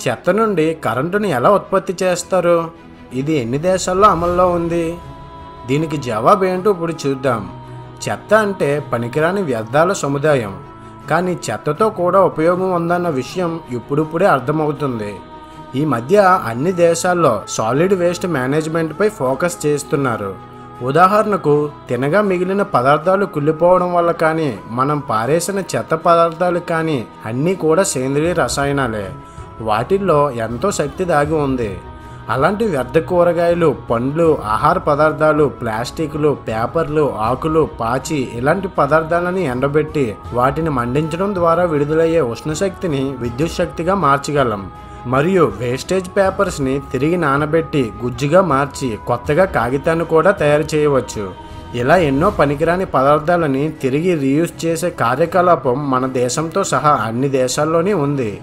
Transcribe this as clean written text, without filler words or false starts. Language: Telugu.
చెత్త నుండి కరెంటుని ఎలా ఉత్పత్తి చేస్తారు? ఇది ఎన్ని దేశాల్లో అమల్లో ఉంది? దీనికి జవాబు ఏంటో ఇప్పుడు చూద్దాం. చెత్త అంటే పనికిరాని వ్యర్థాల సముదాయం. కానీ చెత్తతో కూడా ఉపయోగం ఉందన్న విషయం ఇప్పుడిప్పుడే అర్థమవుతుంది. ఈ మధ్య అన్ని దేశాల్లో సాలిడ్ వేస్ట్ మేనేజ్మెంట్పై ఫోకస్ చేస్తున్నారు. ఉదాహరణకు తినగా మిగిలిన పదార్థాలు కుళ్ళిపోవడం వల్ల కానీ, మనం పారేసిన చెత్త పదార్థాలు కానీ అన్నీ కూడా సేంద్రియ రసాయనాలే. వాటిల్లో ఎంతో శక్తి దాగి ఉంది. అలాంటి వ్యర్థ కూరగాయలు, పండ్లు, ఆహార పదార్థాలు, ప్లాస్టిక్లు, పేపర్లు, ఆకులు, పాచి ఇలాంటి పదార్థాలని ఎండబెట్టి వాటిని మండించడం ద్వారా విడుదలయ్యే ఉష్ణశక్తిని విద్యుత్ శక్తిగా మార్చగలం. మరియు వేస్టేజ్ పేపర్స్ని తిరిగి నానబెట్టి గుజ్జుగా మార్చి కొత్తగా కాగితాన్ని కూడా తయారు చేయవచ్చు. ఇలా ఎన్నో పనికిరాని పదార్థాలని తిరిగి రీయూజ్ చేసే కార్యకలాపం మన దేశంతో సహా అన్ని దేశాల్లోనే ఉంది.